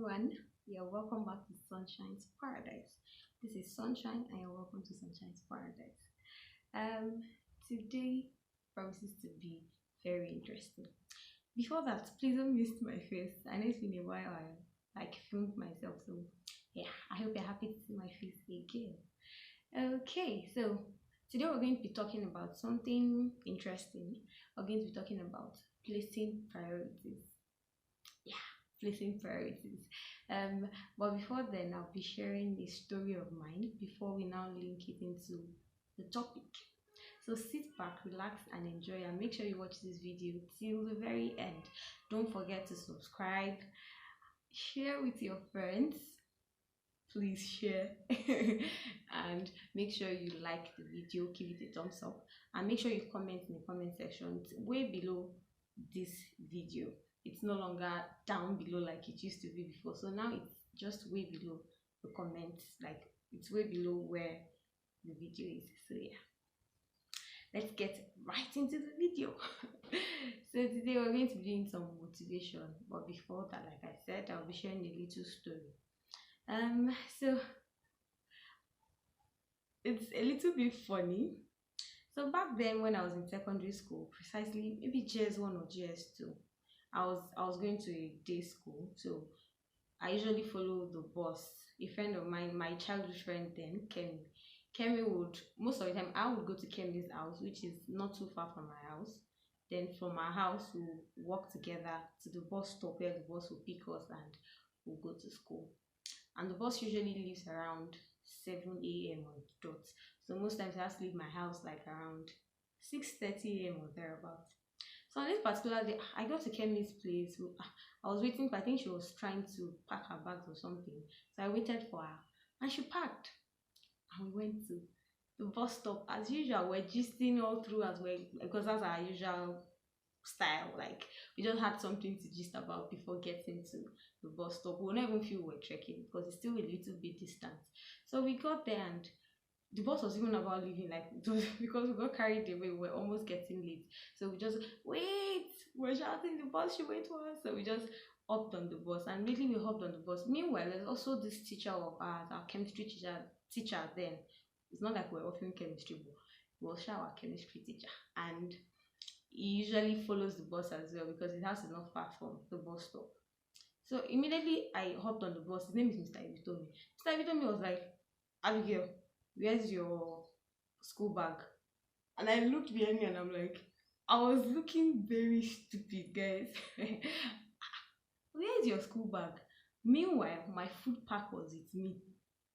everyone. You're welcome back to Sunshine's Paradise. This is Sunshine, and you're welcome to Sunshine's Paradise. Um, Today promises to be very interesting. Before that, please don't miss my face. I know it's been a while I filmed myself, so yeah, I hope you're happy to see my face again. Okay, so today we're going to be talking about something interesting. We're going to be talking about placing priorities. Yeah, placing priorities. Um, but before then, I'll be sharing a story of mine before we now link it into the topic. So sit back, relax, and enjoy, and make sure you watch this video till the very end. Don't forget to subscribe, share with your friends. Please share and make sure you like the video, give it a thumbs up, and make sure you comment in the comment section way below this video. It's no longer down below like it used to be before, so now it's just way below the comments, like it's way below where the video is. So yeah, let's get right into the video. So today we're going to be doing some motivation, but before that, like I said, I'll be sharing a little story. So it's a little bit funny. So back then when I was in secondary school, precisely maybe GS1 or GS2, I was going to a day school. So I usually follow the bus. A friend of mine, my childhood friend then, Kemi would, most of the time I would go to Kemi's house, which is not too far from my house. Then from our house we'll walk together to the bus stop where the bus will pick us and we'll go to school. And the bus usually leaves around 7 a.m. on the dot. So most times I have to leave my house like around 6:30 a.m. or thereabouts. So on this particular day, I got to Kemi's place. I was waiting for, I think she was trying to pack her bags or something. So I waited for her and she packed. And we went to the bus stop. As usual, we're gisting all through as well because that's our usual style. Like we just had something to gist about before getting to the bus stop. We'll not even feel we're trekking because it's still a little bit distant. So we got there and the bus was even about leaving, like because we got carried away, we're almost getting late. So we just wait, we're shouting the bus should wait for us. So we just hopped on the bus and really we hopped on the bus. Meanwhile, there's also this teacher of ours, our chemistry teacher then. It's not like we're offering chemistry, but we was our chemistry teacher. And he usually follows the bus as well because it has enough far from the bus stop. So immediately I hopped on the bus. His name is Mr. Ibitomi. Mr. Ibitomi was like, Abigail, where's your school bag? And I looked behind me and I'm like, I was looking very stupid, guys. Where's your school bag? Meanwhile, my food pack was with me.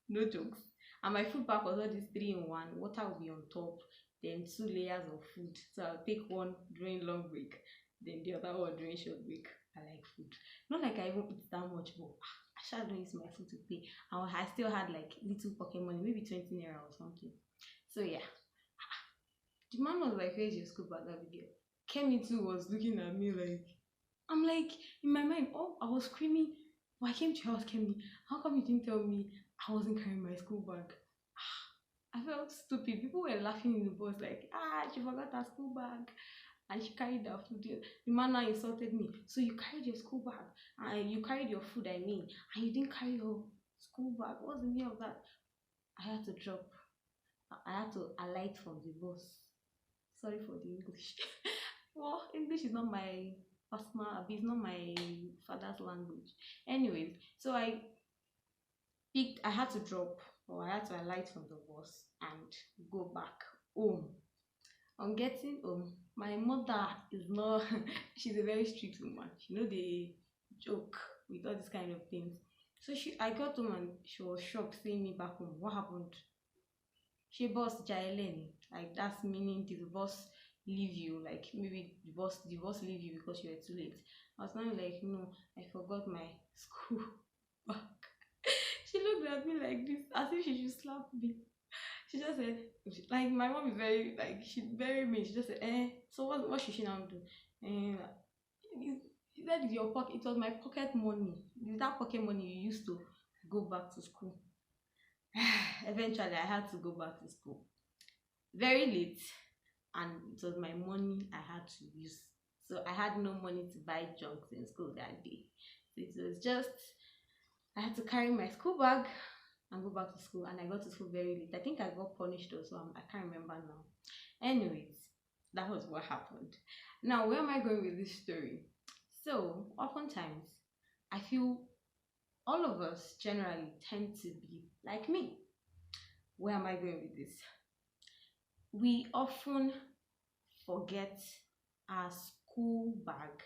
No jokes. And my food pack was all this 3-in-1. Water will be on top, then 2 layers of food. So I'll take one during long break, then the other one during short break. I like food. Not like I even eat that much, but I shall don't use my food to pay. And I still had like little pocket money, maybe 20 naira or something. So yeah. The man was like, where's your school bag, Abigail? Kemi too was looking at me like, I'm like, in my mind, oh, I was screaming. Well, I came to your house, Kemi. How come you didn't tell me I wasn't carrying my school bag? I felt stupid. People were laughing in the bus like, she forgot her school bag. And she carried her food. The man now insulted me. So you carried your school bag. And you carried your food, I mean. And you didn't carry your school bag. What's the meaning of that? I had to drop. I had to alight from the bus. Sorry for the English. Well, English is not my personal, it's not my father's language. Anyways, so I had to drop, or I had to alight from the bus and go back home. On getting home, my mother is not, she's a very strict woman. She know they joke with all these kind of things. So I got home and she was shocked seeing me back home. What happened? She bus Jaileni. Like that's meaning the bus leave you, like maybe the bus leave you because you were too late. I was not like, no, I forgot my school bag. She looked at me like this, as if she should slap me. She just said, like my mom is very, like she's very mean. She just said, so what should she now do? She said it's your pocket. It was my pocket money. It's that pocket money you used to go back to school. Eventually I had to go back to school very late, and it was my money I had to use. So I had no money to buy junks in school that day. So it was just I had to carry my school bag and go back to school, and I got to school very late. I think I got punished also. I can't remember now. Anyways, that was what happened. Now, where am I going with this story? So, oftentimes, I feel all of us generally tend to be like me. Where am I going with this? We often forget our school bag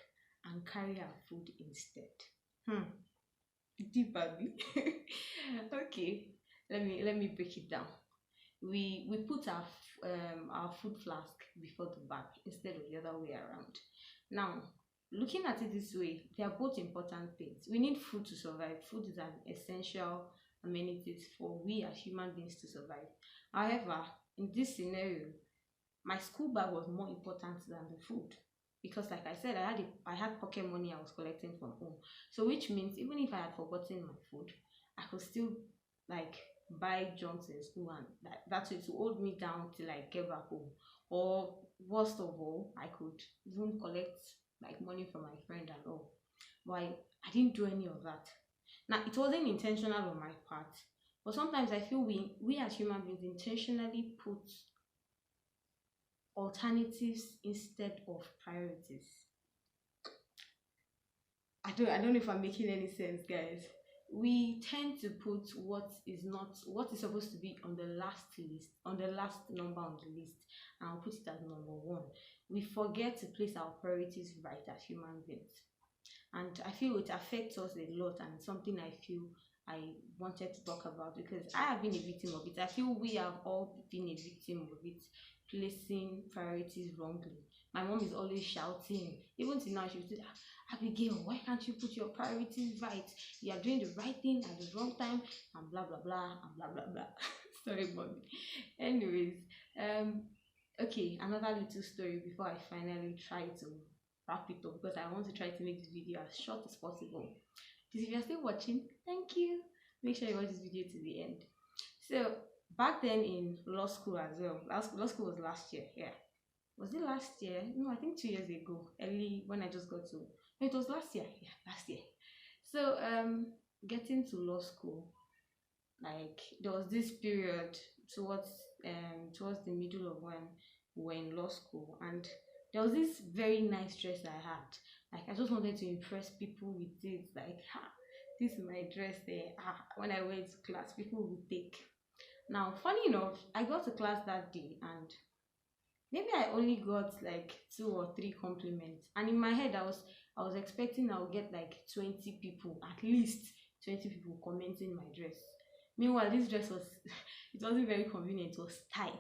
and carry our food instead. Hmm. Deep, Abby. Okay, let me break it down. We put our food flask before the bag instead of the other way around. Now, looking at it this way, they are both important things. We need food to survive. Food is an essential amenities for we as human beings to survive. However, in this scenario, my school bag was more important than the food, because like I said, I had pocket money I was collecting from home. So which means even if I had forgotten my food, I could still like buy junks in school, and that's it to hold me down till I get back home. Or worst of all, I could even collect like money from my friend and all. But I didn't do any of that. Now it wasn't intentional on my part, but sometimes I feel we as human beings intentionally put alternatives instead of priorities. I don't know if I'm making any sense, guys. We tend to put what is supposed to be on the last list, on the last number on the list, and we'll put it as number one. We forget to place our priorities right as human beings. And I feel it affects us a lot, and it's something I feel I wanted to talk about because I have been a victim of it. I feel we have all been a victim of it, placing priorities wrongly. My mom is always shouting, even till now, she will say, Abigail, why can't you put your priorities right? You are doing the right thing at the wrong time, and blah blah blah and blah blah blah. Sorry, mommy. Anyways, um, okay, another little story before I finally try to wrap it up, because I want to try to make this video as short as possible. Please, if you're still watching, thank you. Make sure you watch this video to the end. So back then in law school as well, law school was last year. Yeah, was it last year? No, I think 2 years ago. Early when I just got to. No, it was last year. Yeah, last year. So getting to law school, like there was this period towards towards the middle of when we were in law school, and there was this very nice dress I had. Like I just wanted to impress people with it. Like, this is my dress there. When I went to class, people would take. Now, funny enough, I got to class that day, and maybe I only got like 2 or 3 compliments. And in my head, I was expecting I would get like 20 people, at least 20 people commenting my dress. Meanwhile, this dress was it wasn't very convenient, it was tight.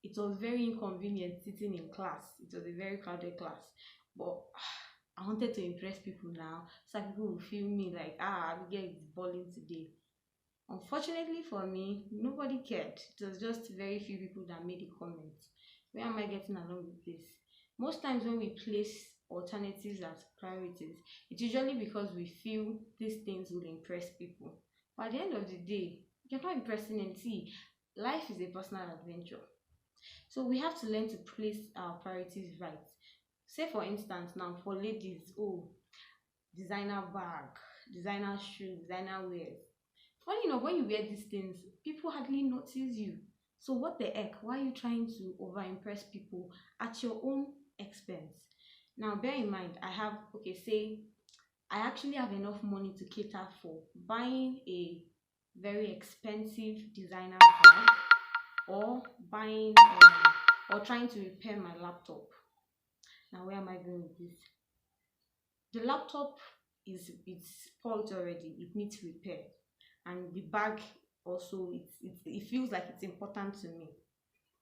It was very inconvenient sitting in class. It was a very crowded class. But I wanted to impress people now, so that people would feel me like, Abigail is balling today. Unfortunately for me, nobody cared. It was just very few people that made a comment. Where am I getting along with this? Most times when we place alternatives as priorities, it's usually because we feel these things will impress people. But at the end of the day, you're not impressing them. See, life is a personal adventure. So we have to learn to place our priorities right. Say for instance, now for ladies, oh, designer bag, designer shoe, designer wear. Funny enough, when you wear these things, people hardly notice you. So what the heck? Why are you trying to over impress people at your own expense? Now bear in mind, I have, okay, say I actually have enough money to cater for buying a very expensive designer bag, or buying or trying to repair my laptop. Now where am I going with this? The laptop it's spoiled already, it needs repair, and the bag also, it feels like it's important to me.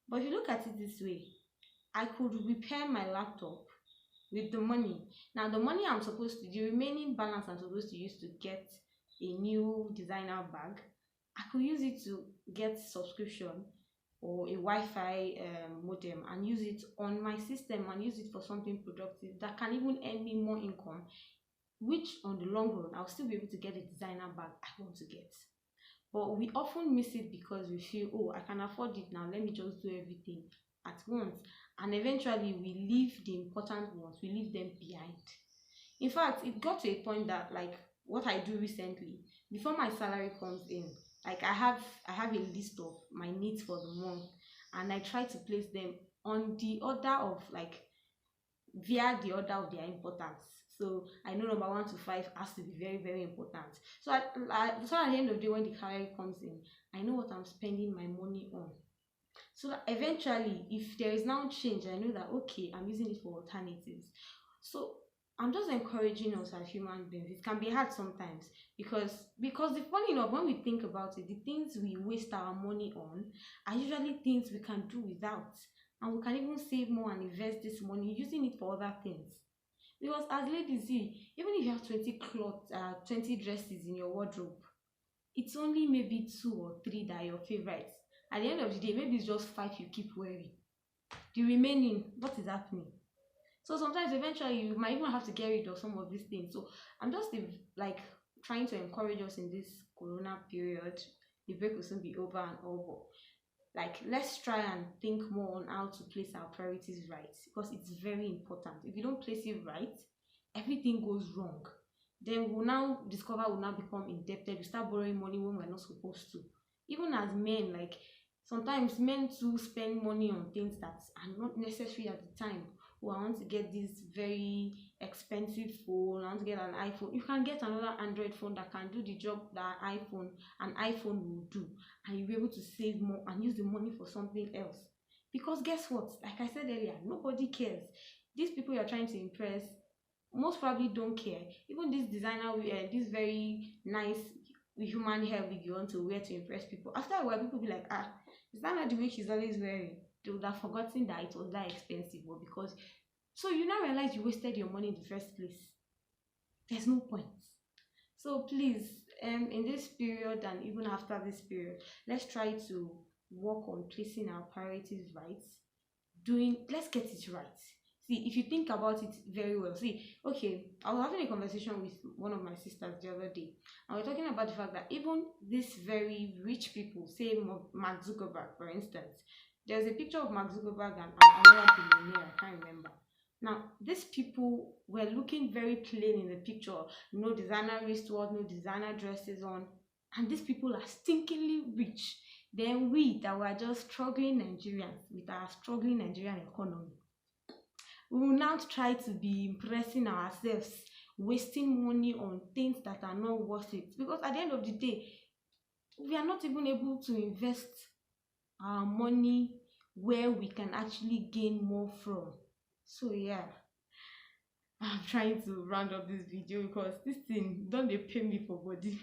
But if you look at it this way, I could repair my laptop with the money. Now the money I'm supposed to, the remaining balance I'm supposed to use to get a new designer bag, I could use it to get subscription or a Wi-Fi modem, and use it on my system and use it for something productive that can even earn me more income, which on the long run I'll still be able to get a designer bag I want to get. But we often miss it because we feel, oh, I can afford it now, let me just do everything at once. And eventually we leave the important ones, we leave them behind. In fact, it got to a point that like what I do recently, before my salary comes in, like I have a list of my needs for the month, and I try to place them on the order of like via the order of their importance. So I know number 1 to 5 has to be very, very important. So at the end of the day, when the salary comes in, I know what I'm spending my money on. So that eventually, if there is now change, I know that okay, I'm using it for alternatives. So I'm just encouraging us as human beings. It can be hard sometimes because the funny enough, when we think about it, the things we waste our money on are usually things we can do without, and we can even save more and invest this money using it for other things. Because as ladies, see, even if you have 20 dresses in your wardrobe, it's only maybe 2 or 3 that are your favorites. At the end of the day, maybe it's just 5 you keep wearing. The remaining, what is happening? So sometimes eventually you might even have to get rid of some of these things. So I'm just like trying to encourage us in this corona period. The break will soon be over and all, but like let's try and think more on how to place our priorities right, because it's very important. If you don't place it right, everything goes wrong. Then we'll now discover we'll now become indebted. We start borrowing money when we're not supposed to. Even as men, like sometimes men too spend money on things that are not necessary at the time. Oh, I want to get this very expensive phone. I want to get an iPhone. You can get another Android phone that can do the job that an iPhone will do, and you'll be able to save more and use the money for something else. Because guess what? Like I said earlier, nobody cares. These people you're trying to impress most probably don't care. Even this designer this very nice human hair wig you want to wear to impress people, after a while people be like, ah, is that not the way she's always wearing? They would have forgotten that it was that expensive. But because so you now realize you wasted your money in the first place. There's no point. So please, in this period and even after this period, let's try to work on placing our priorities right. Let's get it right. See, if you think about it very well, see, okay, I was having a conversation with one of my sisters the other day, and we're talking about the fact that even these very rich people, say Mark Zuckerberg, for instance, there's a picture of Mark Zuckerberg and another billionaire, I can't remember. Now, these people were looking very plain in the picture, no designer wristwatch, no designer dresses on, and these people are stinkingly rich. Then we that were just struggling Nigerians with our struggling Nigerian economy, we will now try to be impressing ourselves, wasting money on things that are not worth it. Because at the end of the day, we are not even able to invest our money where we can actually gain more from. So yeah, I'm trying to round up this video because this thing don't they pay me for body.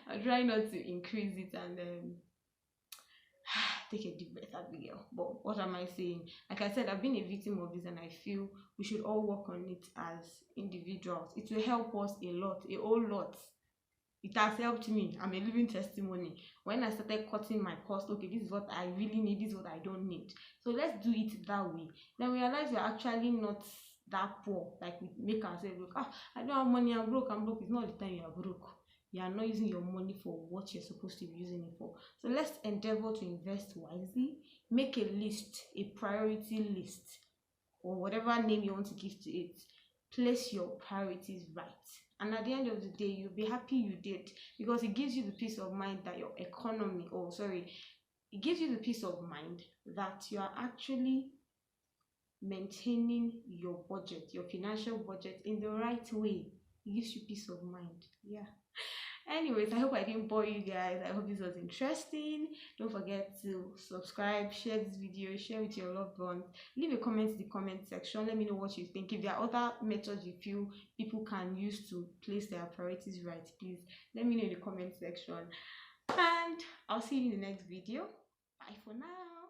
I try not to increase it and take a deep breath, Abigail. But what am I saying? Like I said, I've been a victim of this, and I feel we should all work on it as individuals. It will help us a lot, a whole lot. It has helped me. I'm a living testimony. When I started cutting my cost, okay, this is what I really need, this is what I don't need. So let's do it that way. Then we realize we're actually not that poor. Like we make ourselves look, I don't have money, I'm broke. It's not the time you are broke. You are not using your money for what you're supposed to be using it for. So let's endeavor to invest wisely. Make a list, a priority list, or whatever name you want to give to it. Place your priorities right, and at the end of the day, you'll be happy you did, because it gives you the peace of mind that your economy, it gives you the peace of mind that you are actually maintaining your budget, your financial budget in the right way. It gives you peace of mind. Yeah. Anyways, I hope I didn't bore you guys. I hope this was interesting. Don't forget to subscribe, share this video, share with your loved ones. Leave a comment in the comment section. Let me know what you think. If there are other methods you feel people can use to place their priorities right, please let me know in the comment section. And I'll see you in the next video. Bye for now.